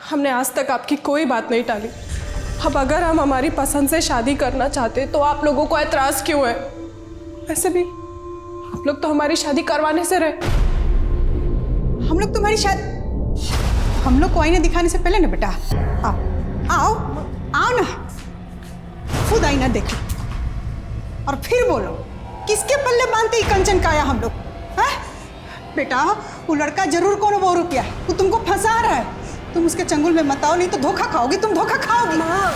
हमने आज तक आपकी कोई बात नहीं टाली। अब अगर हम हमारी पसंद से शादी करना चाहते तो आप लोगों को एतराज क्यों है? वैसे भी आप लोग तो हमारी शादी करवाने से रहे। हम लोग तुम्हारी शादी, हम लोग को आईना दिखाने से पहले ना बेटा, आओ आओ आओ ना, खुद आईना देखो और फिर बोलो किसके पल्ले बांधते ही कंचन काया हम लोग। बेटा वो लड़का जरूर कौन वो रुपया है, वो तुमको फंसा रहा है। तुम उसके चंगुल में मत आओ, नहीं तो धोखा खाओगी, तुम धोखा खाओगी। माँ,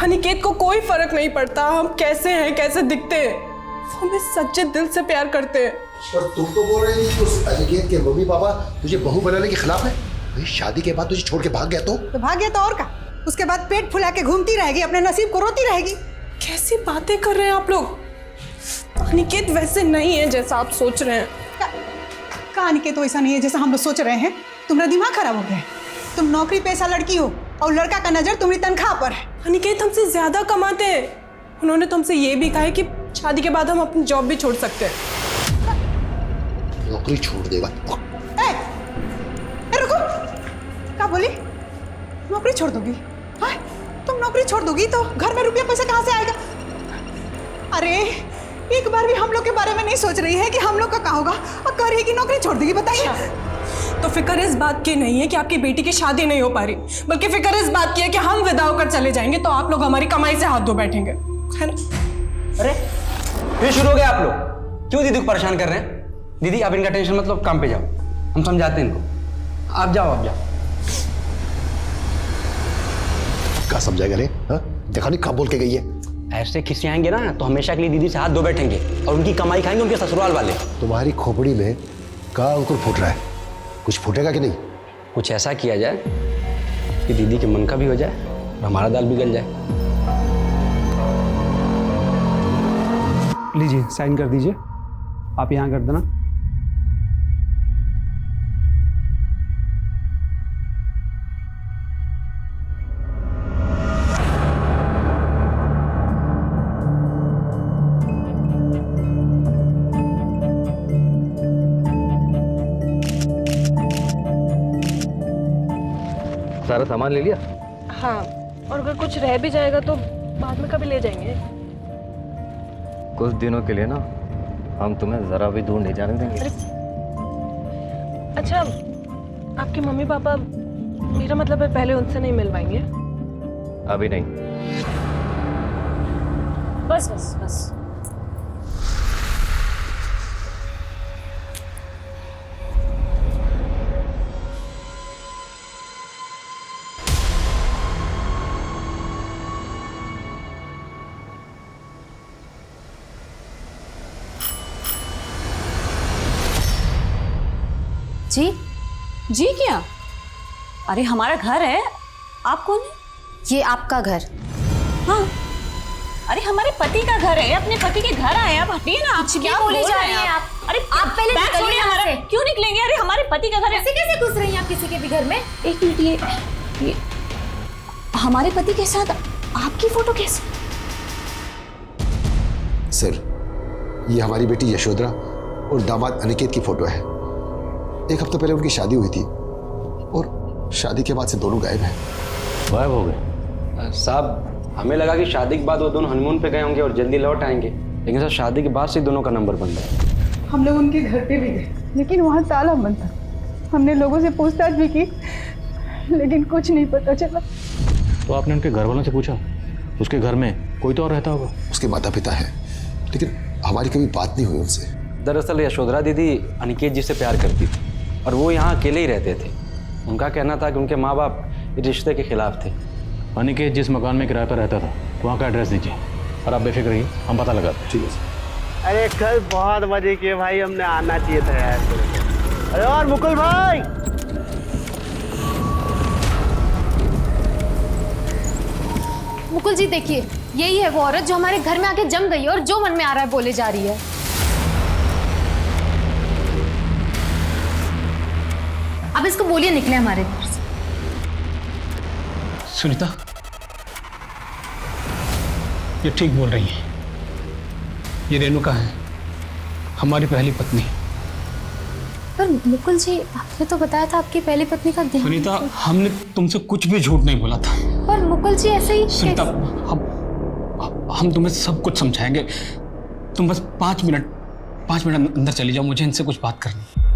अनिकेत को कोई फर्क नहीं पड़ता हम कैसे हैं, कैसे दिखते हैं। वो हमें सच्चे दिल से प्यार करते हैं। और तुम तो बोल रही थी कि उस अनिकेत के मम्मी पापा तुझे बहू बनाने के खिलाफ है। भाई शादी के बाद तुझे छोड़ के भाग गया तो भाग गया तो और का, उसके बाद पेट फुला के घूमती रहेगी, अपने नसीब को रोती रहेगी। कैसी बातें कर रहे हैं आप लोग? अनिकेत वैसे नहीं है जैसा आप सोच रहे हैं। का अनिकेत तो ऐसा नहीं है जैसा हम लोग सोच रहे हैं। तुम्हारा दिमाग खराब हो गया है। तुम नौकरी पेशा लड़की हो और लड़का का नजर तुम्हारी तनख्वाह पर है। अनिकेत हमसे ज्यादा कमाते हैं। उन्होंने तो हमसे ये भी कहा है कि शादी के बाद हम अपनी जॉब भी छोड़ सकते हैं। नौकरी छोड़ देगा? रुको, क्या बोली? नौकरी छोड़ दोगी? हाँ, तुम नौकरी छोड़ दोगी तो घर में रुपया पैसा कहाँ से आएगा? अरे एक बार भी हम लोग के बारे में नहीं सोच रही है कि हम लोग का क्या होगा और कह रही है कि नौकरी छोड़ देगी। बताइए। तो फिक्र इस बात की नहीं है कि आपकी बेटी की शादी नहीं हो पा रही, बल्कि फिक्र इस बात की है कि हम विदा होकर चले जाएंगे तो आप लोग हमारी कमाई से हाथ धो बैठेंगे, है ना? अरे फिर शुरू हो गया आप लोग। क्यों दीदी को परेशान कर रहे हैं? दीदी आप इनका टेंशन मतलब काम पे जाओ, हम समझाते हैं इनको। आप जाओ आप जाओ। क्या समझाएगा रे? देखा नहीं कब बोल के गई है। ऐसे खिसियाएंगे ना तो हमेशा के लिए दीदी से हाथ धो बैठेंगे और उनकी कमाई खाएंगे उनके ससुराल वाले। तुम्हारी खोपड़ी में कहाँ अंकुर फूट रहा है? कुछ फूटेगा कि नहीं? कुछ ऐसा किया जाए कि दीदी के मन का भी हो जाए और हमारा दाल भी गल जाए। लीजिए साइन कर दीजिए, आप यहाँ कर देना। सारा सामान ले लिया? हाँ, और अगर कुछ रह भी जाएगा तो बाद में कभी ले जाएंगे। कुछ दिनों के लिए ना हम तुम्हें जरा भी दूर नहीं जाने देंगे। अच्छा, आपके मम्मी पापा, मेरा मतलब है पहले उनसे नहीं मिलवाएंगे? अभी नहीं। बस बस बस। जी जी क्या? अरे हमारा घर है, आप कौन है? ये आपका घर? हाँ, अरे हमारे पति का घर है, अपने पति के घर आए। आप हटिए ना, आप क्या बोले जा रहे हैं आप? अरे आप पहले बैग निकलिए छोड़िए यहाँ हमारा। से। क्यों निकलेंगे? अरे हमारे पति का घर है। ऐसे कैसे घुस रही हैं आप किसी के भी घर में? एक मिनट, ये हमारे पति के साथ आपकी फोटो कैसे? सर, ये हमारी बेटी यशोधरा और दामाद अनिकेत की फोटो है। एक हफ्ता पहले उनकी शादी हुई थी और शादी के बाद से दोनों गायब हैं। गायब हो गए? साहब हमें लगा कि शादी के बाद वो दोनों हनीमून पे गए होंगे और जल्दी लौट आएंगे, लेकिन सर शादी के बाद से दोनों का नंबर बंद है। हम लोग उनके घर पे भी गए लेकिन वहाँ ताला बंद था। हमने लोगों से पूछताछ भी की लेकिन कुछ नहीं पता चला। तो आपने उनके घर वालों से पूछा? उसके घर में कोई तो और रहता होगा। उसके माता पिता हैं, लेकिन हमारी कभी बात नहीं हुई उनसे। दरअसल यशोधरा दीदी अनिकेत जी से प्यार करती थी और वो यहाँ अकेले ही रहते थे। उनका कहना था कि उनके माँ बाप इस रिश्ते के खिलाफ थे। अनिकेत जिस मकान में किराए पर रहता था वहाँ का एड्रेस दीजिए और आप बेफिक्र रहिए, हम पता लगाते हैं। ठीक है सर। अरे कल बहुत मजे किए भाई, हमने आना चाहिए था यार। अरे और मुकुल भाई, मुकुल जी देखिए, यही है वो औरत जो हमारे घर में आके जम गई है और जो मन में आ रहा है बोले जा रही है। अब इसको बोलिए निकले हमारे घर से। सुनीता, ये ठीक बोल रही है। ये रेणुका है, हमारी पहली पत्नी। पर मुकुल जी, आपने तो बताया था आपकी पहली पत्नी का देहांत। सुनीता, हमने तुमसे कुछ भी झूठ नहीं बोला था। पर मुकुल जी ऐसे ही सुनीता, हम तुम्हें सब कुछ समझाएंगे। तुम बस 5 मिनट अंदर चली जाओ, मुझे इनसे कुछ बात करनी है।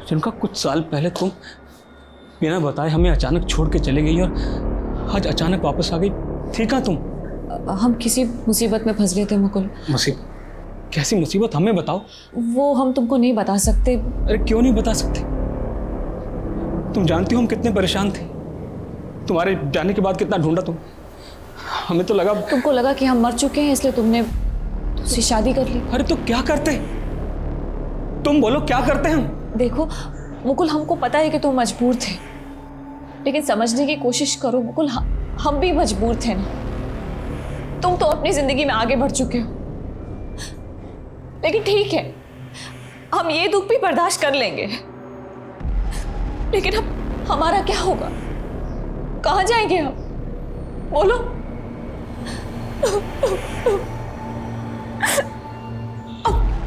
रेणुका, कुछ साल पहले तुम बिना बताए हमें अचानक छोड़ के चले गई और आज अचानक वापस आ गई। थी कहाँ तुम? हम किसी मुसीबत में फंस गए थे मुकुल। मुसीबत? कैसी मुसीबत, हमें बताओ। वो हम तुमको नहीं बता सकते। अरे क्यों नहीं बता सकते? तुम जानती हो हम कितने परेशान थे। तुम्हारे जाने के बाद कितना ढूंढा तुम। हमें तो लगा तुमको लगा कि हम मर चुके हैं, इसलिए तुमने उससे शादी कर ली। अरे तो क्या करते? तुम बोलो क्या करते हम? देखो मुकुल, हमको पता है कि तुम मजबूर थे, लेकिन समझने की कोशिश करो मुकुल, हम भी मजबूर थे ना। तुम तो अपनी जिंदगी में आगे बढ़ चुके हो, लेकिन ठीक है, हम ये दुख भी बर्दाश्त कर लेंगे। लेकिन अब हमारा क्या होगा? कहाँ जाएंगे हम? बोलो।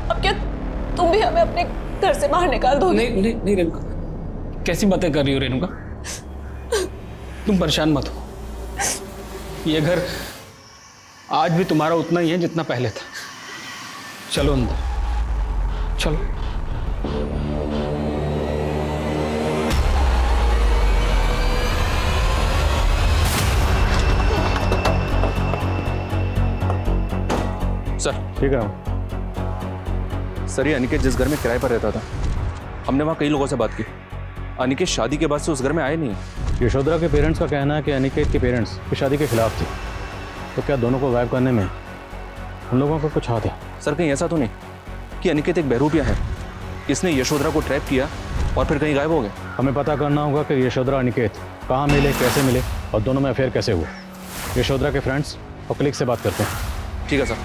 अब क्या तुम भी हमें अपने घर से बाहर निकाल दोगे? नहीं रेणुका, कैसी बातें कर रही हो रेणुका? तुम परेशान मत हो। ये घर आज भी तुम्हारा उतना ही है जितना पहले था। चलो अंदर, चलो। सर, ठीक है। सर, ये अनिकेत जिस घर में किराए पर रहता था, हमने वहाँ कई लोगों से बात की। अनिकेत शादी के बाद से उस घर में आए नहीं। यशोधरा के पेरेंट्स का कहना है कि अनिकेत के पेरेंट्स की शादी के खिलाफ थे। तो क्या दोनों को गायब करने में हम लोगों का कुछ हाथ है? सर, कहीं ऐसा तो नहीं कि अनिकेत एक बहरूपिया है, इसने यशोधरा को ट्रैप किया और फिर कहीं गायब हो गए? हमें पता करना होगा कि यशोधरा अनिकेत कहाँ मिले, कैसे मिले और दोनों में अफेयर कैसे हुआ। यशोधरा के फ्रेंड्स और कलीग से बात करते हैं। ठीक है सर।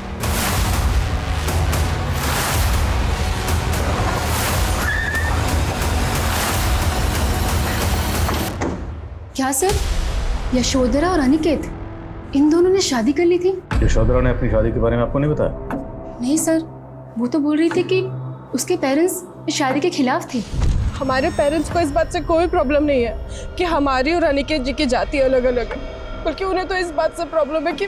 क्या सर, यशोधरा और अनिकेत इन दोनों ने शादी कर ली थी? यशोधरा ने अपनी शादी के बारे में आपको नहीं बताया? नहीं सर, वो तो बोल रही थी कि उसके पेरेंट्स शादी के खिलाफ थे। हमारे पेरेंट्स को इस बात से कोई प्रॉब्लम नहीं है कि हमारी और अनिकेत जी की जाति अलग अलग है, बल्कि उन्हें तो इस बात से प्रॉब्लम है कि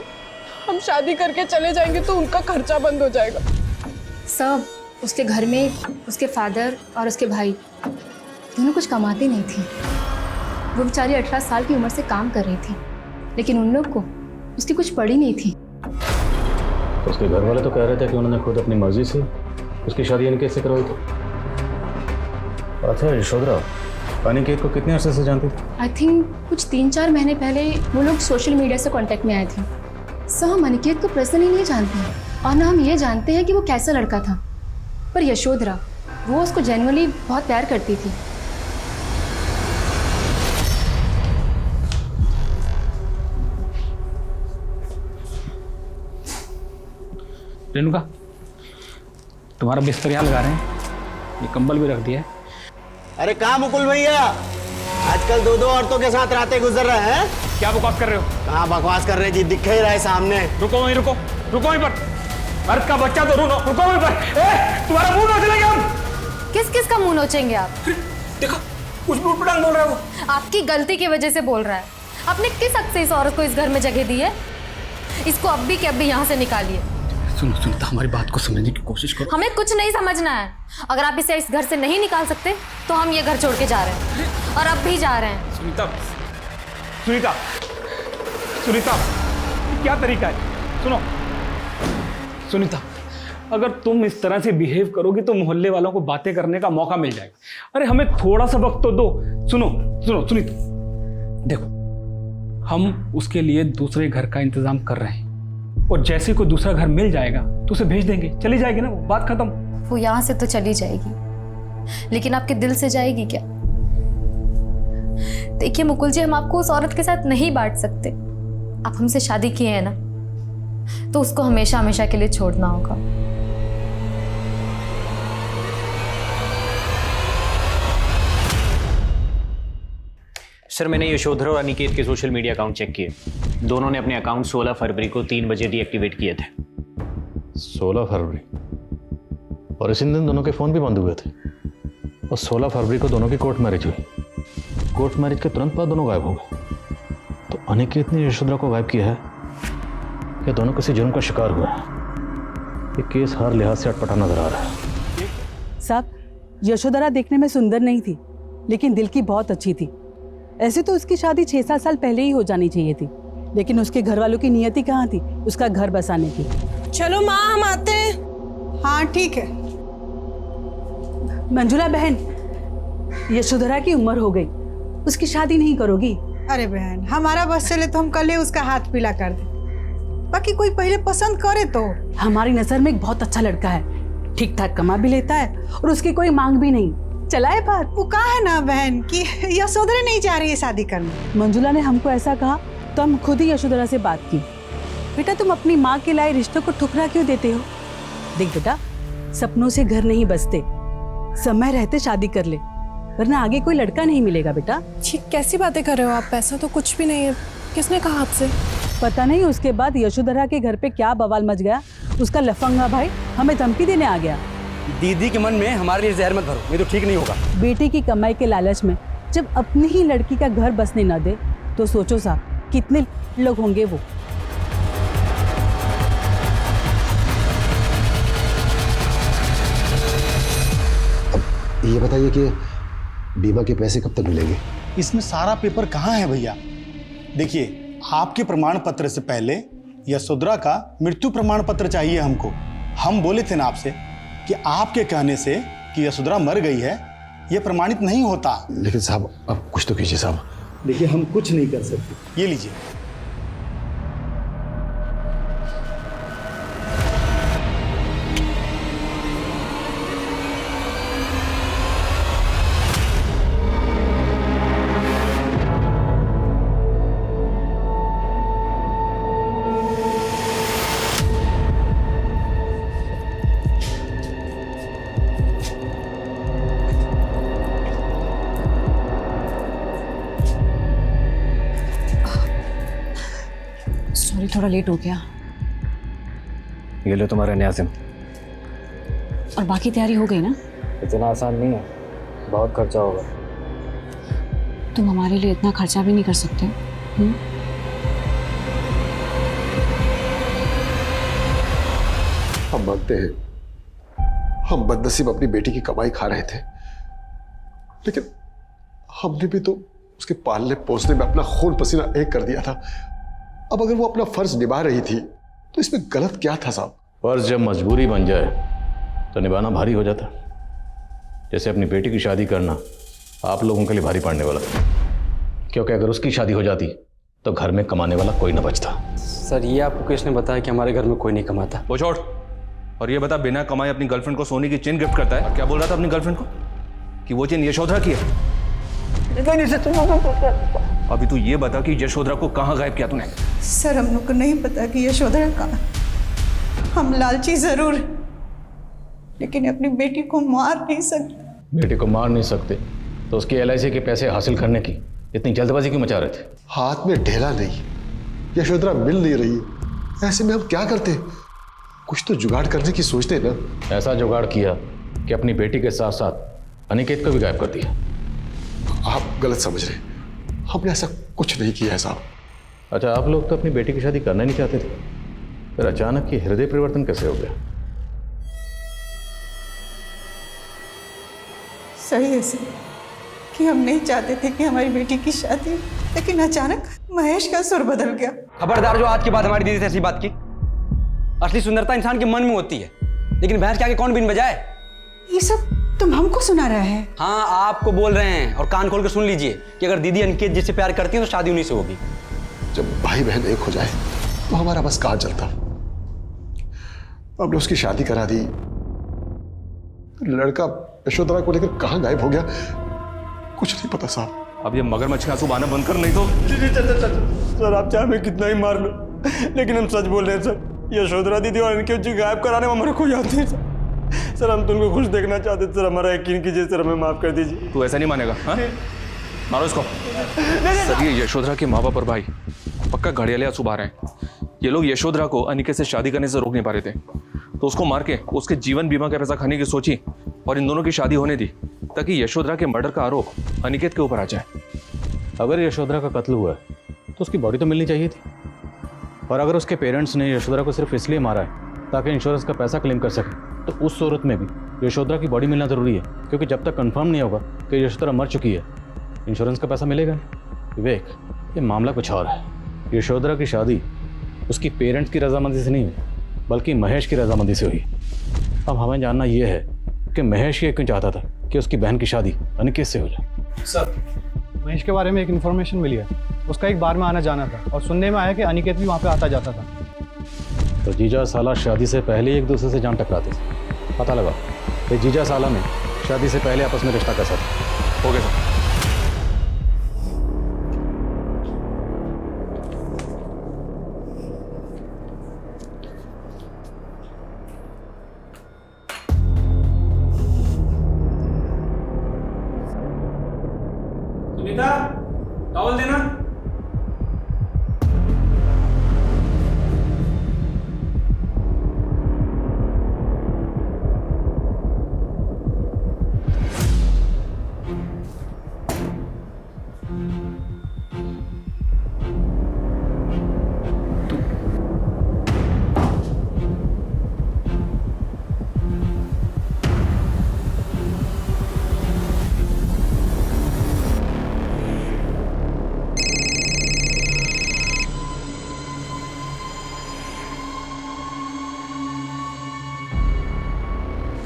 हम शादी करके चले जाएंगे तो उनका खर्चा बंद हो जाएगा। सब उसके घर में उसके फादर और उसके भाई दोनों कुछ कमाते नहीं थे। वो बेचारी 18 साल की उम्र से काम कर रही थी, लेकिन उन लोग को उसकी कुछ पड़ी नहीं थी। उसके घर वाले तो कह रहे थे कि उन्होंने खुद अपनी मर्जी से उसकी शादी अनिकेत से करवाई थी। अच्छा, यशोधरा अनिकेत को कितने अरसे से जानती थी? आई थिंक कुछ 3-4 महीने पहले वो लोग सोशल मीडिया से कांटेक्ट में आए थे। सो हम अनिकेत को पर्सनली नहीं जानते हैं और ना हम ये जानते हैं कि वो कैसा लड़का था, पर यशोधरा वो उसको जेन्युइनली बहुत प्यार करती थी। रेणुका, तुम्हारा बिस्तर यहाँ लगा रहे हैं, ये कंबल भी रख दिया है। अरे कहाँ मुकुल भैया, आजकल 2-2 औरतों के साथ रातें गुजर रहे हैं। क्या बकवास कर रहे हो? कहाँ बकवास कर रहे जी, दिख ही रहा है सामने। रुको वहीं, रुको वहीं पर। मर्द का बच्चा तो रुको वहीं पर। तुम्हारा मुंह नोच लेंगे हम। किस का मुंह नोचेंगे आप? देखो, कुछ भी उठपटांग बोल रहा है वो। आपकी गलती की वजह से बोल रहा है। आपने किस हक से इस औरत को इस घर में जगह दी है? इसको अब भी के अब भी यहाँ से निकालिए। सुनो सुनीता, हमारी बात को समझने की कोशिश करो। हमें कुछ नहीं समझना है। अगर आप इसे इस घर से नहीं निकाल सकते तो हम ये घर छोड़ के जा रहे हैं, और अब भी जा रहे हैं। सुनीता, सुनीता, सुनीता, क्या तरीका है? सुनो सुनीता, अगर तुम इस तरह से बिहेव करोगी तो मोहल्ले वालों को बातें करने का मौका मिल जाएगा। अरे हमें थोड़ा सा वक्त तो दो। सुनो सुनो सुनीता, देखो, हम उसके लिए दूसरे घर का इंतजाम कर रहे हैं, और जैसे कोई दूसरा घर मिल जाएगा तो उसे भेज देंगे, चली जाएगी ना, वो बात खत्म। वो यहाँ से तो चली जाएगी, लेकिन आपके दिल से जाएगी क्या? देखिए मुकुल जी, हम आपको उस औरत के साथ नहीं बांट सकते। आप हमसे शादी किए हैं ना, तो उसको हमेशा हमेशा के लिए छोड़ना होगा। सर मैंने यशोधरा और अनिकेत के सोशल मीडिया अकाउंट चेक किए। दोनों ने अपने अकाउंट 16 फरवरी को 3 बजे डीएक्टिवेट किए थे। 16 फरवरी, और इसी दिन दोनों के फ़ोन भी बंद हुए थे। और 16 फरवरी को दोनों की कोर्ट मैरिज हुई। कोर्ट मैरिज के तुरंत बाद दोनों गायब हो गए। तो अनिकेत ने यशोधरा को गायब किया है या दोनों किसी जुर्म का शिकार हुए हैं? ये केस हर लिहाज से अटपटा नजर आ रहा है। साहब, यशोधरा देखने में सुंदर नहीं थी, लेकिन दिल की बहुत अच्छी थी। ऐसे तो उसकी शादी 6-7 साल पहले ही हो जानी चाहिए थी, लेकिन उसके घर वालों की नियति कहाँ थी उसका घर बसाने की। चलो माँ, हम आते हैं। हाँ ठीक है। मंजुला बहन, यशोधरा की उम्र हो गई, उसकी शादी नहीं करोगी? अरे बहन, हमारा बस चले तो हम कल ही उसका हाथ पीला कर दे। बाकी कोई पहले पसंद करे तो। हमारी नजर में एक बहुत अच्छा लड़का है, ठीक ठाक कमा भी लेता है और उसकी कोई मांग भी नहीं। चला है बात। वो कहा है ना बहन कि यशोधरा नहीं चाह रही है शादी करना। मंजुला ने हमको ऐसा कहा तो हम खुद ही यशोधरा से बात की। बेटा, तुम अपनी माँ के लाए रिश्तों को ठुकरा क्यों देते हो? देख बेटा, सपनों से घर नहीं बसते, समय रहते शादी कर ले, वरना आगे कोई लड़का नहीं मिलेगा बेटा। ठीक, कैसी बातें कर रहे हो आप? पैसा तो कुछ भी नहीं है। किसने कहा आपसे? पता नहीं उसके बाद यशोधरा के घर पे क्या बवाल मच गया। उसका लफंगा भाई हमें धमकी देने आ गया। दीदी के मन में हमारे लिए जहर मत भरो, ये तो ठीक नहीं होगा। बेटे की कमाई के लालच में जब अपनी ही लड़की का घर बसने न दे तो सोचो साहब कितने लोग होंगे वो। अब ये बताइए कि बीमा के पैसे कब तक मिलेंगे? इसमें सारा पेपर कहाँ है भैया? देखिए, आपके प्रमाण पत्र से पहले यशोधरा का मृत्यु प्रमाण पत्र चाहिए हमको। हम बोले थे ना आपसे कि आपके कहने से कि यशोधरा मर गई है, यह प्रमाणित नहीं होता। लेकिन साहब, अब कुछ तो कीजिए साहब। देखिए, हम कुछ नहीं कर सकते। ये लीजिए। सॉरी, थोड़ा लेट हो गया। ये लो तुम्हारा न्याज़िम। और बाकी तैयारी हो गई ना? इतना आसान नहीं है, बहुत खर्चा होगा। तुम हमारे लिए इतना खर्चा भी नहीं कर सकते। हम मानते हैं हम बदनसीब अपनी बेटी की कमाई खा रहे थे, लेकिन हमने भी तो उसके पालने पोसने में अपना खून पसीना एक कर दिया था। अब अगर वो अपना फर्ज निभा रही थी तो इसमें गलत क्या था साहब? फर्ज जब मजबूरी बन जाए तो निभाना भारी हो जाता। जैसे अपनी बेटी की शादी करना आप लोगों के लिए भारी पड़ने वाला, क्योंकि अगर उसकी शादी हो जाती तो घर में कमाने वाला कोई ना बचता। सर, ये आपको किसने बताया कि हमारे घर में कोई नहीं कमाता? वो छोड़, और ये बता, बिना कमाए अपनी गर्लफ्रेंड को सोने की चेन गिफ्ट करता है? और क्या बोल रहा था अपनी गर्लफ्रेंड को कि वो चेन यशोधरा की है? अभी तू ये बता कि यशोधरा को कहाँ गायब किया तूने? सर, हम लोग को नहीं पता कि यशोधरा कहाँ। हम लालची जरूर, लेकिन अपनी बेटी को मार नहीं सकते। बेटी को मार नहीं सकते तो उसकी LIC के पैसे हासिल करने की इतनी जल्दबाजी क्यों मचा रहे थे? हाथ में ढेला नहीं, यशोधरा मिल नहीं रही, ऐसे में हम क्या करते? कुछ तो जुगाड़ करने की सोचते ना। ऐसा जुगाड़ किया कि अपनी बेटी के साथ साथ अनिकेत को भी गायब कर दिया। आप गलत समझ रहे, हमने ऐसा कुछ नहीं किया है साहब। अच्छा, आप लोग तो अपनी बेटी की शादी करना नहीं चाहते थे, फिर अचानक ये हृदय परिवर्तन कैसे हो गया? सही है सर कि हम नहीं चाहते थे कि हमारी बेटी की शादी, लेकिन अचानक महेश का सुर बदल गया। खबरदार जो आज के बाद हमारी दीदी से ऐसी बात की। असली सुंदरता इंसान के मन में होती है, लेकिन भैंस के आगे कौन बीन बजाए? ये सब तुम हमको सुना रहा है? हाँ, आपको बोल रहे हैं, और कान खोल कर सुन लीजिए कि अगर दीदी अनिकेत जिससे प्यार करती है तो शादी उन्हीं से होगी। जब भाई बहन एक हो जाए तो हमारा बस कहाँ चलता। हमने उसकी शादी करा दी, लड़का यशोधरा को लेकर कहाँ गायब हो गया कुछ नहीं पता साहब। अब ये मगरमच्छ के आंसू बहाना बंद कर, नहीं तो। सर, आप चाहे मैं कितना ही मार लो, लेकिन हम सच बोल रहे हैं सर। यशोधरा दीदी और अनिकेत जी गायब कराने में हमारे को याद नहीं सर। सर, हम तुमको खुश देखना चाहते थे सर, हमारा यकीन कीजिए सर, हमें माफ कर दीजिए। तू ऐसा नहीं मानेगा? हाँ? मारो इसको। सर ये यशोधरा के माँ बाप और भाई पक्का घड़ियाले आंसू बहा रहे हैं। ये लोग यशोधरा को अनिकेत से शादी करने से रोक नहीं पा रहे थे, तो उसको मार के उसके जीवन बीमा का पैसा खाने की सोची और इन दोनों की शादी होने दी, ताकि यशोधरा के मर्डर का आरोप अनिकेत के ऊपर आ जाए। अगर यशोधरा का कत्ल हुआ है तो उसकी बॉडी तो मिलनी चाहिए थी, और अगर उसके पेरेंट्स ने यशोधरा को सिर्फ इसलिए मारा है ताकि इंश्योरेंस का पैसा क्लेम कर सके, तो उस सूरत में भी यशोधरा की बॉडी मिलना ज़रूरी है, क्योंकि जब तक कंफर्म नहीं होगा कि यशोधरा मर चुकी है इंश्योरेंस का पैसा मिलेगा नहीं। विवेक, ये मामला कुछ और है। यशोधरा की शादी उसकी पेरेंट्स की रजामंदी से नहीं हुई, बल्कि महेश की रजामंदी से हुई। अब हमें जानना यह है कि महेश ये क्यों चाहता था कि उसकी बहन की शादी अनिकेत से हो जाए। सर, महेश के बारे में एक इन्फॉर्मेशन मिली है। उसका एक बार में आना जाना था और सुनने में आया कि अनिकेत भी वहाँ पे आता जाता था। तो जीजा साला शादी से पहले ही एक दूसरे से जान टकराते थे। पता लगा कि जीजा साला में शादी से पहले आपस में रिश्ता कैसा था। हो गया सर। सुनीता, टॉवल देना।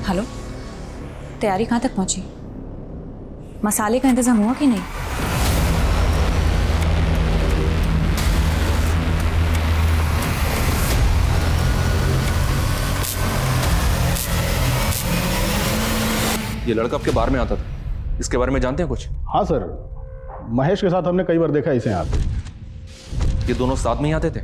हेलो, तैयारी कहाँ तक पहुंची? मसाले का इंतजाम हुआ कि नहीं? ये लड़का आपके बार में आता था, इसके बारे में जानते हैं कुछ? हाँ सर, महेश के साथ हमने कई बार देखा इसे यहाँ पे। ये दोनों साथ में ही आते थे?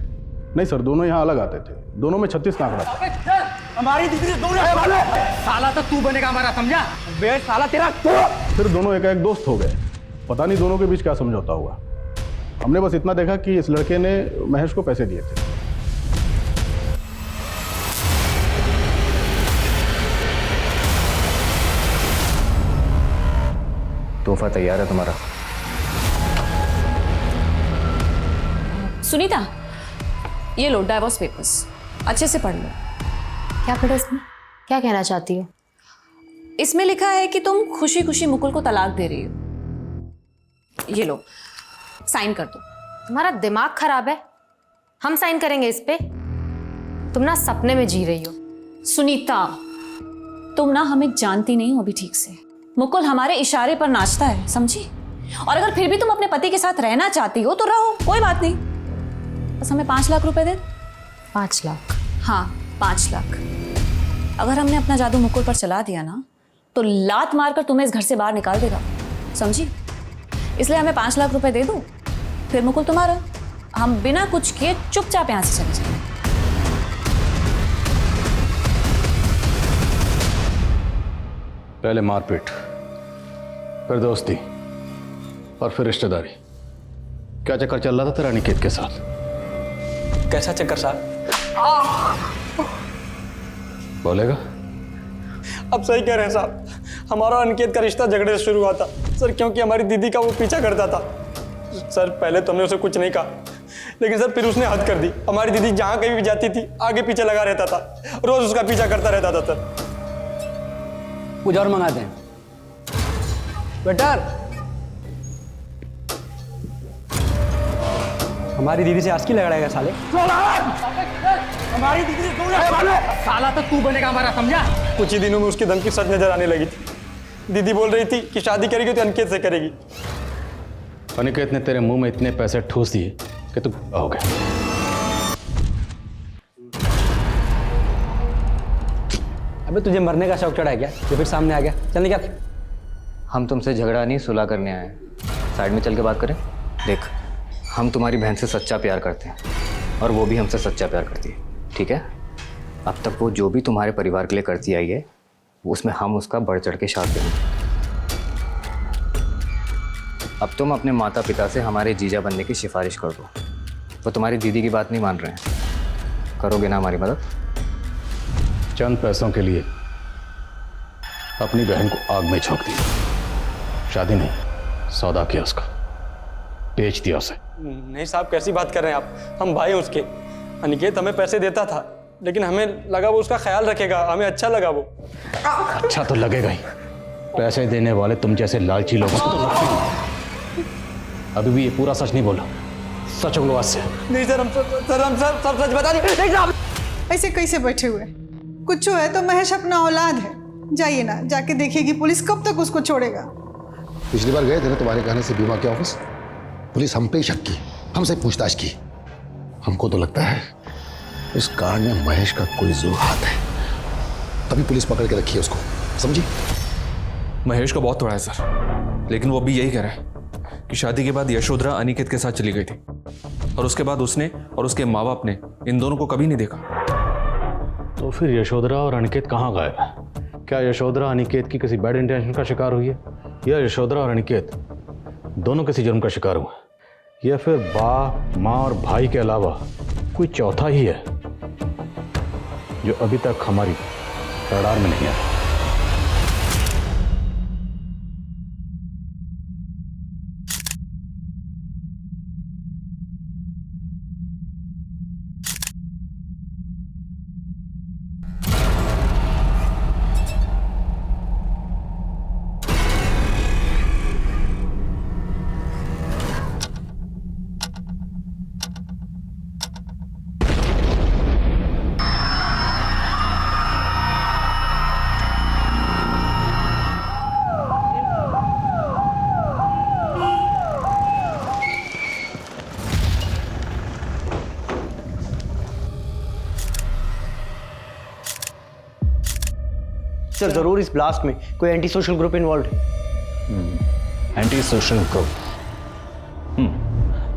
नहीं सर, दोनों यहाँ अलग आते थे। दोनों में 36 का आंकड़ा था। हमारी दीदी से दूर रहे वाले। साला तो तू बनेगा हमारा, समझा? बे साला तेरा फिर दोनों एक दोस्त हो गए। पता नहीं दोनों के बीच क्या समझौता हुआ। हमने बस इतना देखा कि इस लड़के ने महेश को पैसे दिए थे। तोहफा तैयार है तुम्हारा। सुनीता, ये लो डाइवोर्स पेपर्स, अच्छे से पढ़ लो। क्या पढ़ा इसमें? क्या कहना चाहती हो? इसमें लिखा है कि तुम खुशी खुशी मुकुल को तलाक दे रही हो। ये लो, साइन कर दो। तुम्हारा दिमाग खराब है? हम साइन करेंगे इस पे? तुम ना सपने में जी रही हो। सुनीता, तुम ना हमें जानती नहीं हो अभी ठीक से। मुकुल हमारे इशारे पर नाचता है, समझी? और अगर फिर भी तुम अपने पति के साथ रहना चाहती हो तो रहो, कोई बात नहीं। बस हमें 5 लाख रुपए दे। 5 लाख? हाँ, 5 लाख। अगर हमने अपना जादू मुकुल पर चला दिया ना, तो लात मारकर तुम्हें इस घर से बाहर निकाल देगा, समझी? इसलिए हमें 5 लाख रुपए दे दो, फिर मुकुल तुम्हारा। हम बिना कुछ किए चुपचाप यहां से चले जाएंगे। पहले मारपीट, फिर दोस्ती, और फिर रिश्तेदारी। क्या चक्कर चल रहा था तेरा अनिकेत के साथ? कैसा चक्कर साहब? बोलेगा? अब सही कह रहे हैं साहब, हमारा अनिकेत का रिश्ता झगड़े से शुरू हुआ था सर, क्योंकि हमारी दीदी का वो पीछा करता था। सर पहले तो हमने उसे कुछ नहीं कहा, लेकिन सर फिर उसने हद कर दी। हमारी दीदी जहाँ कहीं भी जाती थी आगे पीछे लगा रहता था, रोज उसका पीछा करता रहता था सर। कुछ और मंगाते हैं बेटर। हमारी दीदी से आज की लड़ाएगा साले। हमारी दीदी से दूर रहे वाले। साला तो तू बनेगा हमारा, समझा? कुछ ही दिनों में उसकी धमकी सच नजर आने लगी थी। दीदी बोल रही थी कि शादी करेगी तो अनिकेत से करेगी। अनिकेत ने तेरे मुंह में इतने पैसे ठूस दिए कि तू हो गया। अबे तुझे मरने का शौक चढ़ा है क्या? ये फिर सामने आ गया, चल निकल। हम तुमसे झगड़ा नहीं सुलह करने आए हैं। साइड में चल के बात करें। देख, हम तुम्हारी बहन से सच्चा प्यार करते हैं और वो भी हमसे सच्चा प्यार करती है, ठीक है? अब तक वो जो भी तुम्हारे परिवार के लिए करती आई है, उसमें हम उसका बढ़ चढ़ के साथ देंगे। अब तुम अपने माता पिता से हमारे जीजा बनने की सिफारिश कर दो। वो तुम्हारी दीदी की बात नहीं मान रहे हैं। करोगे ना हमारी मदद? चंद पैसों के लिए अपनी बहन को आग में झोंक दिया। शादी नहीं, सौदा किया उसका, बेच दिया उसे। नहीं साहब, कैसी बात कर रहे हैं आप? हम भाई हैं उसके। अनिकेत हमें पैसे देता था, लेकिन हमें लगा वो उसका ख्याल रखेगा, हमें अच्छा लगा वो। अच्छा तो लगेगा ही, पैसे देने वाले तुम जैसे लालची लोगों को तो लगते ही। अभी भी ये पूरा सच नहीं बोला, सच बोलो आज से। नहीं सर, हम सब सच बता दें। ऐसे कैसे बैठे हुए? कुछ है तो महेश अपना औलाद है, जाइए ना, जाके देखिएगी पुलिस कब तक उसको छोड़ेगा। पिछली बार गए थे ना तुम्हारे कहने से बीमा के ऑफिस, पुलिस हम पे ही शक की, हमसे पूछताछ की। हमको तो लगता है इस कांड में महेश का कोई जरूर हाथ है, तभी पुलिस पकड़ के रखी है उसको, समझी? महेश को बहुत थोड़ा है सर, लेकिन वो भी यही कह रहा है कि शादी के बाद यशोधरा अनिकेत के साथ चली गई थी और उसके बाद उसने और उसके माँ बाप ने इन दोनों को कभी नहीं देखा। तो फिर यशोधरा और अनिकेत कहाँ गायब है? क्या यशोधरा अनिकेत की किसी बैड इंटेंशन का शिकार हुई है, या यशोधरा और अनिकेत दोनों किसी जुर्म का शिकार हुए, या फिर बाप माँ और भाई के अलावा कोई चौथा ही है जो अभी तक हमारी रडार में नहीं आया? सर जरूर इस ब्लास्ट में कोई एंटी सोशल ग्रुप इन्वॉल्व है। Anti social group.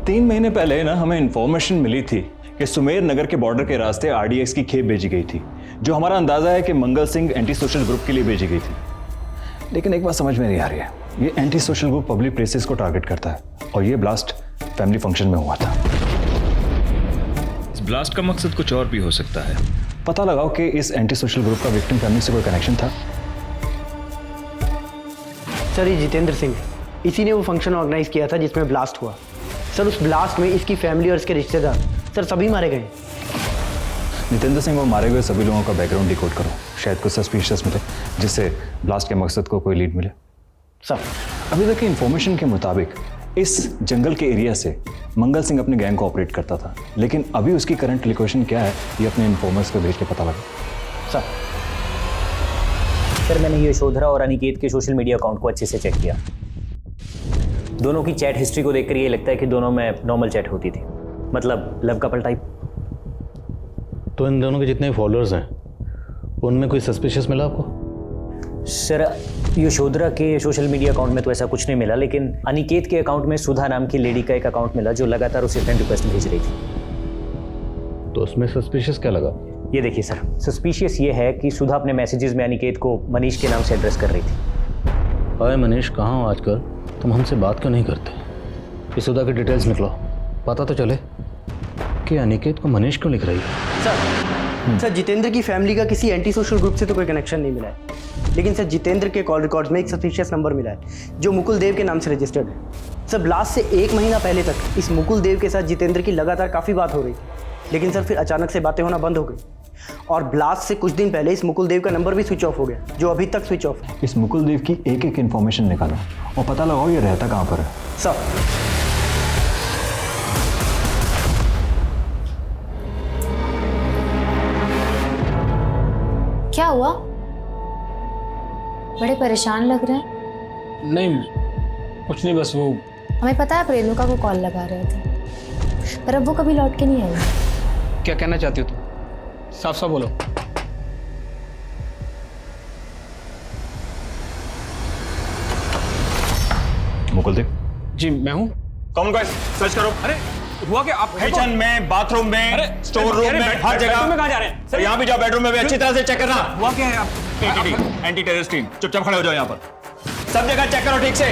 3 महीने पहले ना हमें इंफॉर्मेशन मिली थी कि सुमेर नगर के बॉर्डर के रास्ते आरडीएक्स की खेप भेजी गई थी, जो हमारा अंदाजा है कि Mangal Singh anti social group के लिए भेजी गई थी। लेकिन एक बात समझ में नहीं आ रही है, ये anti social group public places को टारगेट करता है और ये ब्लास्ट फैमिली फंक्शन में हुआ था। इस ब्लास्ट का मकसद कुछ और भी हो सकता है। पता लगाओ कि इस एंटी सोशल ग्रुप का विक्टिम फैमिली से कोई कनेक्शन था। सर ये जितेंद्र सिंह, इसी ने वो फंक्शन ऑर्गेनाइज किया था जिसमें ब्लास्ट हुआ। सर उस ब्लास्ट में इसकी फैमिली और इसके रिश्तेदार सर सभी मारे गए। जितेंद्र सिंह और मारे हुए सभी लोगों का बैकग्राउंड डिकोड करो, शायद कुछ सस्पिशियस मिले जिससे ब्लास्ट के मकसद को कोई लीड मिले। सर अभी तक की इंफॉर्मेशन के मुताबिक इस जंगल के एरिया से मंगल सिंह अपने गैंग को ऑपरेट करता था, लेकिन अभी उसकी करंट लोकेशन क्या है ये अपने इन्फॉर्मर्स को भेज के पता लगा। सर मैंने यशोधरा और अनिकेत के सोशल मीडिया अकाउंट को अच्छे से चेक किया। दोनों की चैट हिस्ट्री को देखकर ये लगता है कि दोनों में नॉर्मल चैट होती थी, मतलब लव कपल टाइप। तो इन दोनों के जितने फॉलोअर्स हैं उनमें कोई सस्पिशियस मिला आपको? सर यशोधरा के सोशल मीडिया अकाउंट में तो ऐसा कुछ नहीं मिला, लेकिन अनिकेत के अकाउंट में सुधा नाम की लेडी का एक अकाउंट मिला जो लगातार उसे फ्रेंड रिक्वेस्ट भेज रही थी। तो उसमें सस्पिशियस क्या लगा? ये देखिए सर, सस्पिशियस ये है कि सुधा अपने मैसेजेस में अनिकेत को मनीष के नाम से एड्रेस कर रही थी। अरे मनीष कहाँ हो आजकल? तुम हमसे बात क्यों नहीं करते? ये सुधा की डिटेल्स निकलो, पता तो चले कि अनिकेत को मनीष क्यों लिख रही है। सर जितेंद्र की फैमिली का किसी एंटी सोशल ग्रुप से तो कोई कनेक्शन नहीं मिला है, लेकिन सर जितेंद्र के कॉल रिकॉर्ड्स में एक सस्पिशियस नंबर मिला है जो मुकुल देव के नाम से रजिस्टर्ड है। सर ब्लास्ट से 1 महीना पहले तक इस मुकुल देव के साथ जितेंद्र की लगातार काफ़ी बात हो रही, लेकिन सर फिर अचानक से बातें होना बंद हो गई और ब्लास्ट से कुछ दिन पहले इस मुकुल देव का नंबर भी स्विच ऑफ हो गया, जो अभी तक स्विच ऑफ है। इस मुकुल देव की एक एक इन्फॉर्मेशन निकालो और पता लगाओ ये रहता कहाँ पर है। सर क्या हुआ? बड़े परेशान लग रहे हैं। नहीं कुछ नहीं, बस वो हमें पता है आप रेणुका को कॉल लगा रहे थे, पर अब वो कभी लौट के नहीं आई। क्या कहना चाहती हो तुम? साफ साफ बोलो। मुकुल देव जी मैं हूँ। कौन गाइस सर्च करो। अरे हुआ क्या? आप किचन में, बाथरूम में, स्टोर रूम में, हर जगह। में कहाँ जा रहे हैं? सर यहाँ भी जाओ, बेडरूम में भी अच्छी तरह से चेक करना। हुआ क्या है? आप एंटी टेररिस्ट टीम चुपचाप खड़े हो जाओ यहाँ पर। सब जगह चेक करो ठीक से।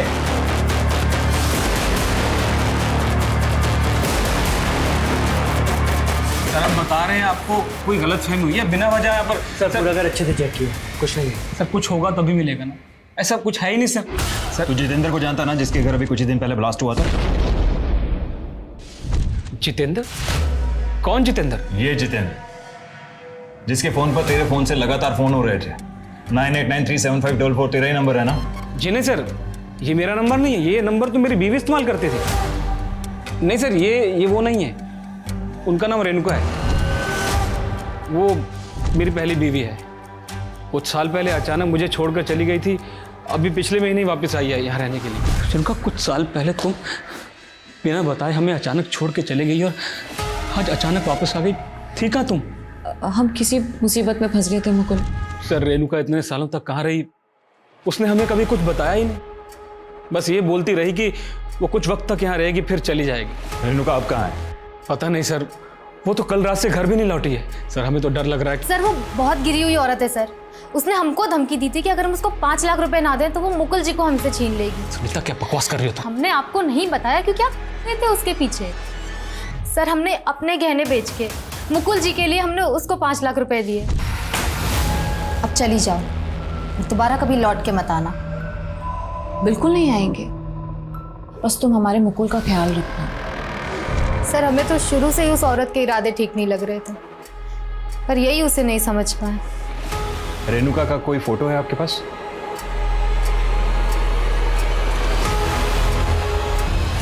सर हम बता रहे हैं आपको कोई गलत फहमी हुई है बिना वजह यहाँ पर। सर पूरा घर अच्छे से चेक किया, कुछ नहीं है। सर कुछ होगा तभी मिलेगा ना, ऐसा कुछ है ही नहीं सर। तू जितेंद्र को जानता ना, जिसके घर अभी कुछ ही दिन पहले ब्लास्ट हुआ था? जितेंद्र? कौन जितेंद्र? ये जितेंद्र जिसके फोन पर तेरे फोन से लगातार फोन हो रहे थे। 98937544 तेरा ही नंबर है ना? जी नहीं सर, ये मेरा नंबर नहीं है, ये नंबर तो मेरी बीवी इस्तेमाल करती थी। नहीं सर, ये वो नहीं है, उनका नाम रेणुका है, वो मेरी पहली बीवी है। कुछ साल पहले अचानक मुझे छोड़कर चली गई थी, अभी पिछले महीने ही वापस आई है यहाँ रहने के लिए। रेणुका, कुछ साल पहले तुम बिना बताए हमें अचानक छोड़ के चली गई और आज अचानक वापस आ गई, थी कहाँ तुम? हम किसी मुसीबत में फंस गए थे मुकुल। सर रेणुका इतने सालों तक कहाँ रही, उसने हमें कभी कुछ बताया ही नहीं, बस ये बोलती रही कि वो कुछ वक्त तक यहाँ रहेगी फिर चली जाएगी। रेणुका अब कहाँ है? पता नहीं सर, वो तो कल रात से घर भी नहीं लौटी है। सर हमें तो डर लग रहा है। सर वो बहुत गिरी हुई औरत है सर, उसने हमको धमकी दी थी कि अगर हम उसको 5 लाख रुपए ना दें तो वो मुकुल जी को हमसे छीन लेगी। सुनीता क्या बकवास कर रही हो तुम? हमने आपको नहीं बताया क्योंकि आप थे उसके पीछे। सर हमने अपने गहने बेच के मुकुल जी के लिए हमने उसको 5 लाख रुपए दिए। अब चली जाओ, दोबारा कभी लौट के मत आना। बिल्कुल नहीं आएंगे, बस तुम हमारे मुकुल का ख्याल रखना। सर हमें तो शुरू से ही उस औरत के इरादे ठीक नहीं लग रहे थे, पर यही उसे नहीं समझ पाए। रेणुका का कोई फोटो है आपके पास?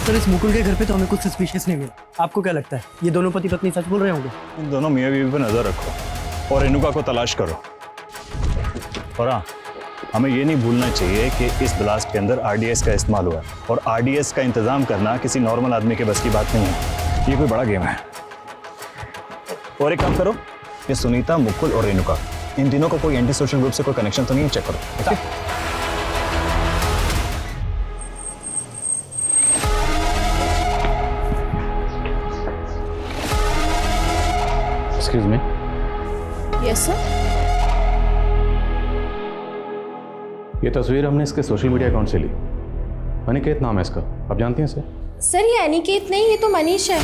सर इस मुकुल के घर पे तो हमें कुछ सस्पिशियस नहीं मिला। आपको क्या लगता है ये दोनों पति पत्नी सच बोल रहे होंगे? इन दोनों मियाँ बीवी पर नजर रखो और रेणुका को तलाश करो। और हाँ, हमें ये नहीं भूलना चाहिए कि इस ब्लास्ट के अंदर आरडीएस का इस्तेमाल हुआ है और आरडीएस का इंतजाम करना किसी नॉर्मल आदमी के बस की बात नहीं है, ये कोई बड़ा गेम है। और एक काम करो, ये सुनीता, मुकुल और रेणुका, इन तीनों को कोई एंटी सोशल ग्रुप से कोई कनेक्शन तो नहीं है, चेक करो। Excuse me. Yes sir. ये तस्वीर हमने इसके सोशल मीडिया अकाउंट से ली। अनिकेत नाम है इसका, आप जानती हैं इसे? सर ये अनिकेत नहीं, ये तो मनीष है,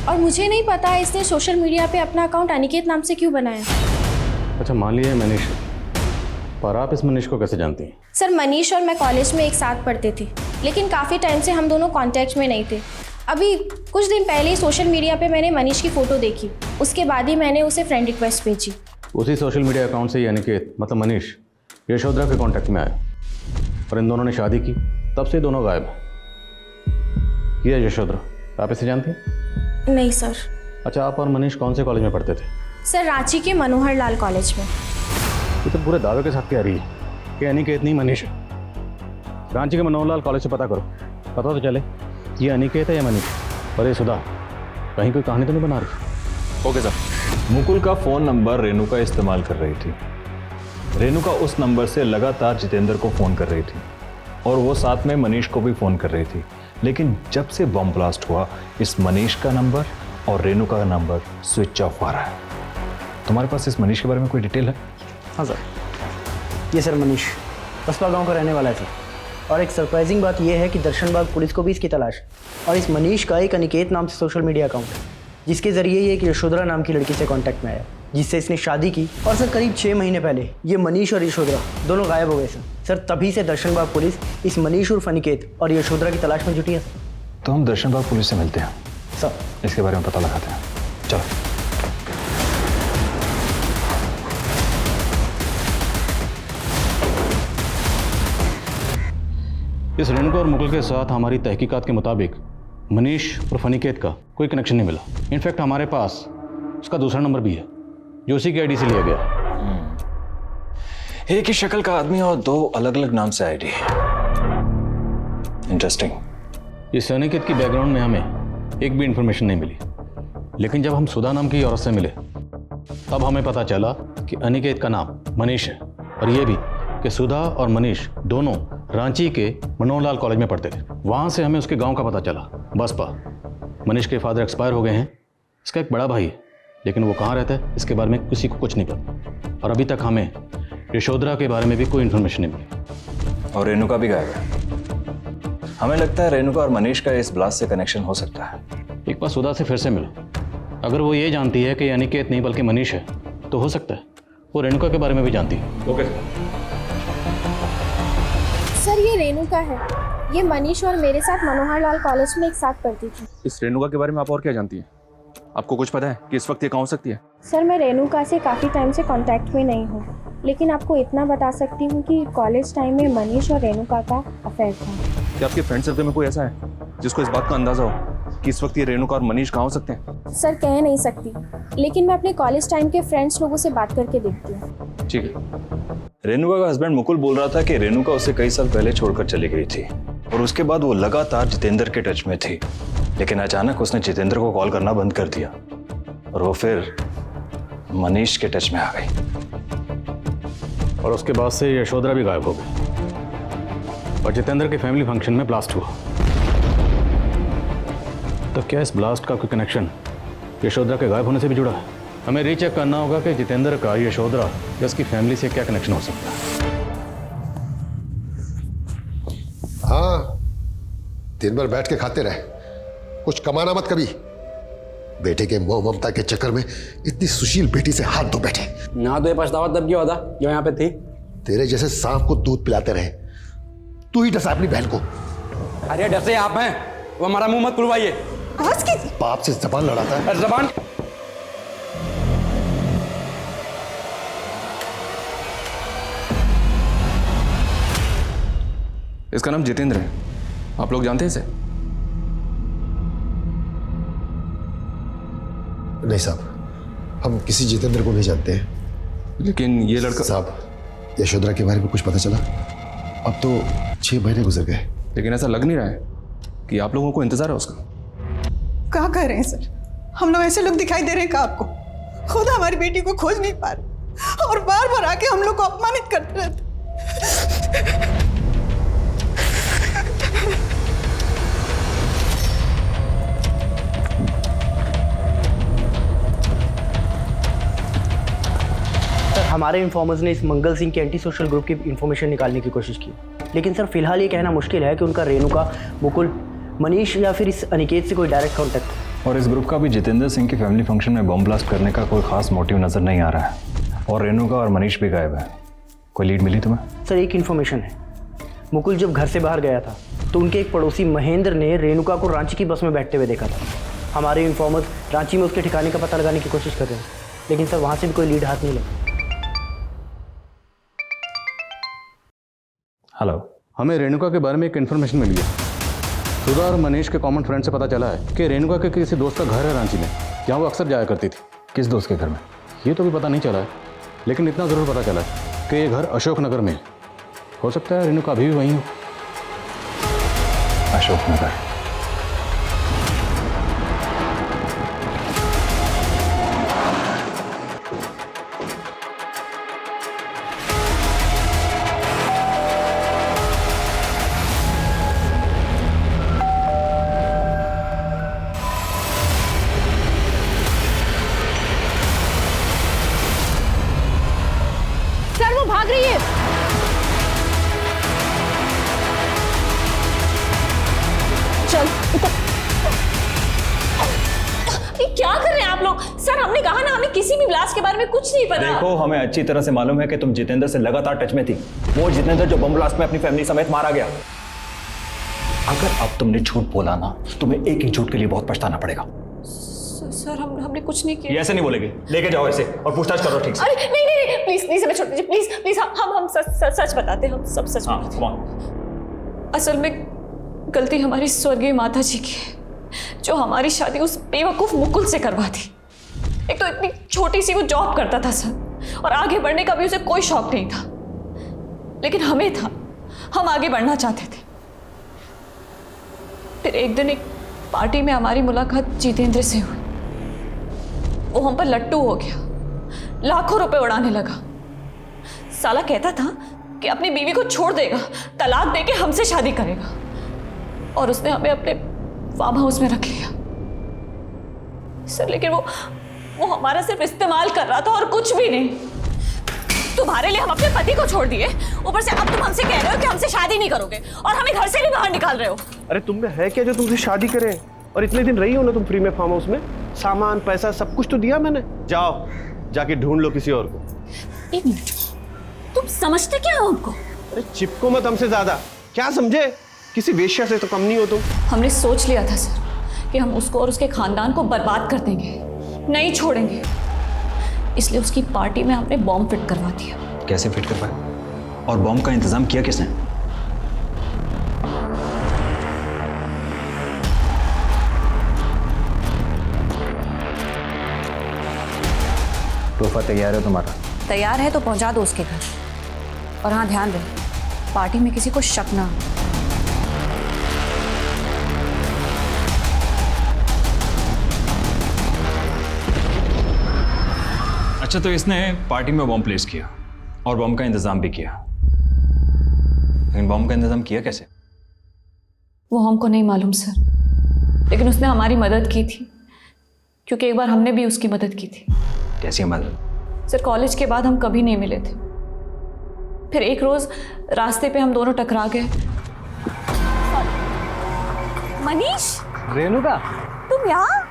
और मुझे नहीं पता है इसने सोशल मीडिया पे अपना अकाउंट अनिकेत नाम से क्यों बनाया। अच्छा मान लिया मनीष, पर आप इस मनीष को कैसे जानती हैं? सर मनीष और मैं कॉलेज में एक साथ पढ़ते थे, लेकिन काफ़ी टाइम से हम दोनों कांटेक्ट में नहीं थे। अभी कुछ दिन पहले ही सोशल मीडिया पे मैंने मनीष की फ़ोटो देखी, उसके बाद ही मैंने उसे फ्रेंड रिक्वेस्ट भेजी। उसी सोशल मीडिया अकाउंट से ये अनिकेत मतलब मनीष यशोधरा के कांटेक्ट में आया और इन दोनों ने शादी की, तब से दोनों गायब हैं। ये यशोधरा, आप इसे जानती हैं? नहीं सर। अच्छा, आप और मनीष कौन से कॉलेज में पढ़ते थे? सर रांची के मनोहर लाल कॉलेज में। ये तो पूरे दावे के साथ कह रही है कि अनिकेत नहीं मनीष है। रांची के मनोहर लाल कॉलेज से पता करो, पता तो चले ये अनिकेत है या मनीष। और ये सुधा कहीं कोई कहानी तो नहीं बना रही? Okay sir. मुकुल का फोन नंबर रेणुका इस्तेमाल कर रही थी। रेणुका उस नंबर से लगातार जितेंद्र को फोन कर रही थी और वो साथ में मनीष को भी फोन कर रही थी, लेकिन जब से बम ब्लास्ट हुआ इस मनीष का नंबर और रेणुका का नंबर स्विच ऑफ आ रहा है। तुम्हारे पास इस मनीष के बारे में कोई डिटेल है? हाँ सर, ये सर मनीष बसपा गांव का रहने वाला है सर। और एक सरप्राइजिंग बात यह है कि दर्शनबाग पुलिस को भी इसकी तलाश है, और इस मनीष का एक अनिकेत नाम से सोशल मीडिया अकाउंट है, जिसके जरिए ये एक यशोधरा नाम की लड़की से कांटेक्ट में आया, जिससे इसने शादी की। और सर करीब 6 महीने पहले ये मनीष और यशोधरा दोनों गायब हो गए सर। तभी से दर्शनबाग पुलिस इस मनीष उर्फ अनिकेत और यशोधरा की तलाश में जुटी है सर। तो हम दर्शनबाग पुलिस से मिलते हैं सर, इसके बारे में पता लगाते हैं। चलो। इस रेणुका और मुकुल के साथ हमारी तहकीकात के मुताबिक मनीष और अनिकेत का कोई कनेक्शन नहीं मिला। इनफैक्ट हमारे पास उसका दूसरा नंबर भी है जो उसी की आईडी से लिया गया। एक ही शक्ल का आदमी और 2 अलग अलग नाम से आईडी है। इंटरेस्टिंग। इस अनिकेत की बैकग्राउंड में हमें एक भी इंफॉर्मेशन नहीं मिली, लेकिन जब हम सुधा नाम की औरत से मिले तब हमें पता चला कि अनिकेत का नाम मनीष है, और ये भी कि सुधा और मनीष दोनों रांची के मनोहर लाल कॉलेज में पढ़ते थे। वहाँ से हमें उसके गांव का पता चला, बसपा। मनीष के फादर एक्सपायर हो गए हैं, इसका एक बड़ा भाई है, लेकिन वो कहाँ रहता है इसके बारे में किसी को कुछ नहीं पता। और अभी तक हमें यशोधरा के बारे में भी कोई इन्फॉर्मेशन नहीं मिली। और रेणुका भी गायब है। हमें लगता है रेणुका और मनीष का इस ब्लास्ट से कनेक्शन हो सकता है। एक बार सुधा से फिर से मिलो, अगर वो ये जानती है कि अनिकेत नहीं बल्कि मनीष है तो हो सकता है वो रेणुका के बारे में भी जानती है। ओके सर ये रेणुका है, ये मनीष और मेरे साथ मनोहर लाल कॉलेज में एक साथ पढ़ती थी। इस रेणुका के बारे में आप और क्या जानती हैं? आपको कुछ पता है कि इस वक्त ये कहाँ हो सकती है? सर मैं रेणुका से काफ़ी टाइम से कांटेक्ट में नहीं हूँ, लेकिन आपको इतना बता सकती हूँ कि कॉलेज टाइम में मनीष और रेणुका का अफेयर था। क्या आपके फ्रेंड सर्कल में कोई ऐसा है जिसको इस बात का अंदाजा हो कि इस वक्त ये रेणुका और मनीष कहाँ हो सकते हैं? सर कह नहीं सकती, लेकिन मैं अपने कॉलेज टाइम के फ्रेंड्स लोगों से बात करके देखती हूँ। ठीक है। रेणुका का हस्बैंड मुकुल बोल रहा था कि रेणुका उसे कई साल पहले छोड़कर चली गई थी और उसके बाद वो लगातार जितेंद्र के टच में थी, लेकिन अचानक उसने जितेंद्र को कॉल करना बंद कर दिया और वो फिर मनीष के टच में आ गई। और उसके बाद से यशोधरा भी गायब हो गई और जितेंद्र के फैमिली फंक्शन में ब्लास्ट हुआ। तो क्या इस ब्लास्ट का कोई कनेक्शन यशोधरा के गायब होने से भी जुड़ा है? हमें रीचेक करना होगा कि जितेंद्र का यशोधरा या उसकी फैमिली से क्या कनेक्शन हो सकता है। हाँ, दिन भर बैठ के खाते रहे, कुछ कमाना मत कभी। बेटे के मोह ममता के चक्कर में इतनी सुशील बेटी से हाथ धो बैठे। ना तो ये पछतावा तब क्यों होता जो यहाँ पे थी? तेरे जैसे सांप को दूध पिलाते रहे, तू ही डसा अपनी बहन को। अरे डसे आप हैं, वो हमारा मुंह मत खुलवाइए। बाप से जबान लड़ाता है। जबान इसका नाम जितेंद्र है, आप लोग जानते हैं इसे? नहीं साहब, हम किसी जितेंद्र को नहीं जानते हैं। लेकिन ये लड़का साहब, यशोधरा के बारे में कुछ पता चला? अब तो 6 महीने गुजर गए। लेकिन ऐसा लग नहीं रहा है कि आप लोगों को इंतजार है उसका। क्या कह रहे हैं सर? हम लोग ऐसे लोग दिखाई दे रहे हैं क्या आपको? खुद हमारी बेटी को खोज नहीं पा रहे और बार बार आके हम लोग को अपमानित करते रहते। हमारे इन्फॉर्मर्स ने इस मंगल सिंह के एंटी सोशल ग्रुप की इन्फॉर्मेशन निकालने की कोशिश की, लेकिन सर फिलहाल ये कहना मुश्किल है कि उनका रेणुका, मुकुल, मनीष या फिर इस अनिकेत से कोई डायरेक्ट कॉन्टैक्ट है। और इस ग्रुप का भी जितेंद्र सिंह के फैमिली फंक्शन में बम ब्लास्ट करने का कोई खास मोटिव नजर नहीं आ रहा है। और रेणुका और मनीष भी गायब है। कोई लीड मिली तुम्हें? सर एक इन्फॉर्मेशन है, मुकुल जब घर से बाहर गया था तो उनके एक पड़ोसी महेंद्र ने रेणुका को रांची की बस में बैठते हुए देखा था। हमारे इन्फॉर्मर्स रांची में उसके ठिकाने का पता लगाने की कोशिश कर रहे हैं, लेकिन सर वहाँ से भी कोई लीड हाथ नहीं लगा। हेलो, हमें रेणुका के बारे में एक इन्फॉर्मेशन मिली है। सुधा और मनीष के कॉमन फ्रेंड से पता चला है कि रेणुका के किसी दोस्त का घर है रांची में, जहाँ वो अक्सर जाया करती थी। किस दोस्त के घर में? ये तो भी पता नहीं चला है, लेकिन इतना ज़रूर पता चला है कि ये घर अशोकनगर में है। हो सकता है रेणुका अभी भी वहीं हो। अशोकनगर? सर वो भाग रही है। चल ये क्या कर रहे हैं आप लोग? सर हमने कहा ना, हमें किसी भी ब्लास्ट के बारे में कुछ नहीं पता। देखो, हमें अच्छी तरह से मालूम है कि तुम जितेंद्र से लगातार टच में थी। वो जितेंद्र जो बम ब्लास्ट में अपनी फैमिली समेत मारा गया। अगर अब तुमने झूठ बोला ना, तुम्हें एक ही झूठ के लिए बहुत पछताना पड़ेगा। सर हमने कुछ नहीं किया। ये ऐसे नहीं बोलेगी, लेके जाओ ऐसे और पूछताछ करो ठीक से। अरे नहीं नहीं नहीं, प्लीज प्लीज हमें छोड़ दीजिए, प्लीज प्लीज। हम सच बताते हैं, हम सब सच बताते हैं। असल में गलती हमारी स्वर्गीय माता जी की है, जो हमारी शादी उस बेवकूफ मुकुल से करवा दी। एक तो इतनी छोटी सी वो जॉब करता था सर, और आगे बढ़ने का भी उसे कोई शौक नहीं था, लेकिन हमें था। हम आगे बढ़ना चाहते थे। फिर एक दिन एक पार्टी में हमारी मुलाकात जितेंद्र से हुई। वो हम पर लट्टू हो गया, लाखों रुपए उड़ाने लगा। साला कहता था कि अपनी बीवी को छोड़ देगा, तलाक देके हमसे शादी करेगा, और उसने हमें अपने फार्म हाउस में रख लिया सर। लेकिन वो हमारा सिर्फ इस्तेमाल कर रहा था और कुछ भी नहीं। तुम्हारे लिए हम अपने पति को छोड़ दिए, ऊपर से अब तुम हमसे कह रहे हो कि हमसे शादी नहीं करोगे और हमें घर से भी बाहर निकाल रहे हो। अरे तुम में है क्या जो तुमसे शादी करे? और इतने दिन रही हो ना तुम फ्री में फार्म हाउस में? सामान पैसा सब कुछ तो दिया मैंने। जाओ जाके ढूंढ लो किसी और को। एक मिनट, तुम समझते क्या हो हमको? अरे चिपको मत हमसे ज्यादा। क्या समझे? किसी वेश्या से तो कम नहीं हो तुम। हमने सोच लिया था सर कि हम उसको और उसके खानदान को बर्बाद कर देंगे, नहीं छोड़ेंगे। इसलिए उसकी पार्टी में हमने बॉम्ब फिट करवा दिया। कैसे फिट कर पाए? और बॉम्ब का इंतजाम किया किसने? तोहफा तैयार है तुम्हारा? तैयार है तो पहुंचा दो उसके घर। और हाँ, ध्यान रहे पार्टी में किसी को शक ना हो। अच्छा, तो इसने पार्टी में बॉम्ब प्लेस किया और बॉम्ब का इंतजाम भी किया, लेकिन बॉम्ब का इंतजाम किया कैसे? वो हमको नहीं मालूम सर, लेकिन उसने हमारी मदद की थी, क्योंकि एक बार हमने भी उसकी मदद की थी। कैसी मदद? सर, कॉलेज के बाद हम कभी नहीं मिले थे। फिर एक रोज रास्ते पे हम दोनों टकरा गए। मनीष, रेणुका, तुम यहाँ?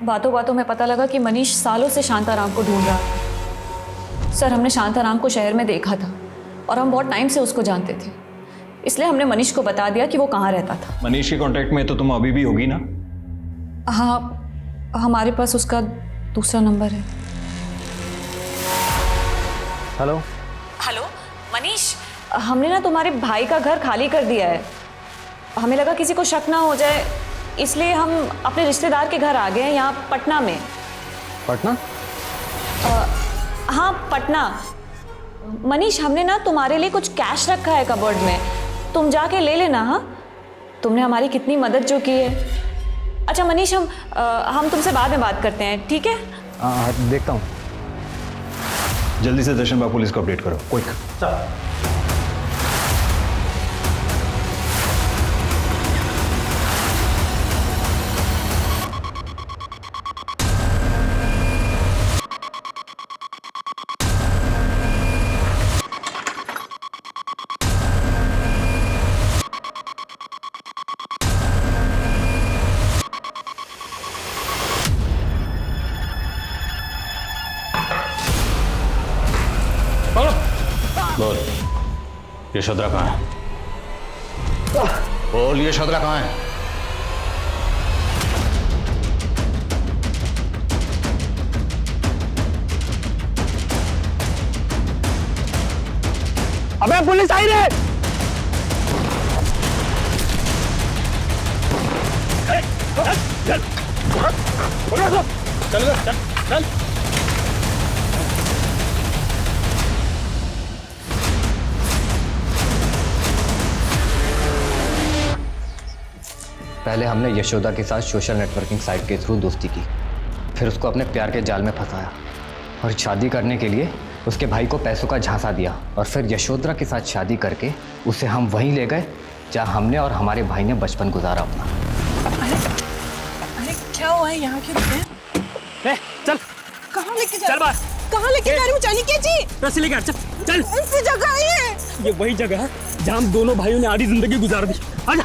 बातों बातों में पता लगा कि मनीष सालों से शांताराम को ढूंढ रहा था। सर, हमने शांताराम को शहर में देखा था और हम बहुत टाइम से उसको जानते थे, इसलिए हमने मनीष को बता दिया कि वो कहाँ रहता था। मनीष के कांटेक्ट में तो तुम अभी भी होगी ना? हाँ, हमारे पास उसका दूसरा नंबर है। हेलो हेलो मनीष, हमने ना तुम्हारे भाई का घर खाली कर दिया है। हमें लगा किसी को शक ना हो जाए, इसलिए हम अपने रिश्तेदार के घर आ गए हैं, यहाँ पटना में। पटना? हाँ, पटना। मनीष, हमने ना तुम्हारे लिए कुछ कैश रखा है कबर्ड में, तुम जाके ले लेना। हाँ, तुमने हमारी कितनी मदद जो की है। अच्छा मनीष, हम तुमसे बाद में बात करते हैं, ठीक है? हाँ, देखता हूँ। जल्दी से दर्शन बाग पुलिस को अपडेट करो, क्विक। बोल, यशोधरा कहाँ है? बोल, यशोधरा कहाँ है? अबे पुलिस आई रे! चल चल चल चल। पहले हमने यशोदा के साथ सोशल नेटवर्किंग साइट के थ्रू दोस्ती की, फिर उसको अपने प्यार के जाल में फंसाया और शादी करने के लिए उसके भाई को पैसों का झांसा दिया, और फिर यशोधरा के साथ शादी करके उसे हम वहीं ले गए जहां हमने और हमारे भाई ने बचपन गुजारा अपना। अरे क्या हुआ है? यहाँ क्यों रुके? चल। कहाँ लेके जा? चल बाहर। कहाँ लेके जा रही हूँ? जानी क्या जी? रस्सी लेके चल चल। ऐसी जगह है ये वही जगह है जहाँ हम दोनों भाइयों ने आधी जिंदगी गुजार दी। आजा।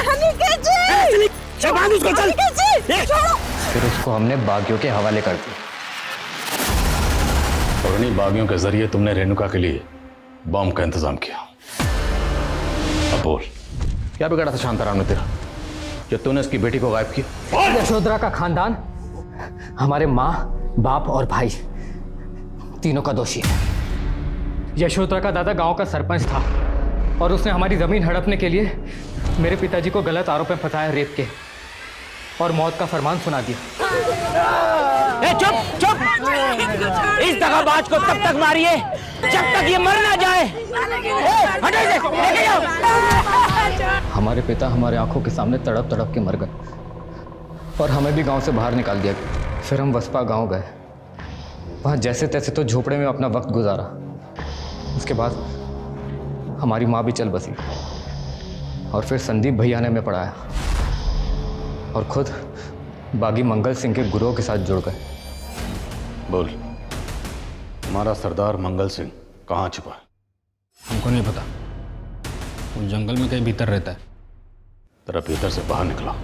अनिकेत जी! चल बांध उसको, चल। अनिकेत जी! छोड़ो। फिर उसको हमने बागियों के हवाले कर दिया। और इन्हीं बागियों के जरिए तुमने रेणुका के लिए बॉम्ब का इंतजाम किया। अब बोल, क्या बिगाड़ा था शांताराम ने तेरा कि तूने उसकी बेटी को गायब किया? यशोधरा का खानदान हमारे माँ, बाप और भाई तीनों का दोषी है। यशोधरा का दादा गांव का सरपंच था और उसने हमारी जमीन हड़पने के लिए मेरे पिताजी को गलत आरोप में फंसाया, रेप के, और मौत का फरमान सुना दिया। ए, चुप चुप! इस दगाबाज को तब तक मारिए जब तक ये मर ना जाए। हटो इसे, लेके जाओ। हमारे पिता हमारे आंखों के सामने तड़प तड़प के मर गए और हमें भी गांव से बाहर निकाल दिया गया। फिर हम वसपा गांव गए, वहाँ जैसे तैसे तो झोपड़े में अपना वक्त गुजारा। उसके बाद हमारी माँ भी चल बसी और फिर संदीप भैया ने हमें पढ़ाया और खुद बागी मंगल सिंह के गुरुओं के साथ जुड़ गए। बोल, हमारा सरदार मंगल सिंह कहाँ छुपा है? हमको नहीं पता, वो जंगल में कहीं भीतर रहता है। तेरा भीतर से बाहर निकला।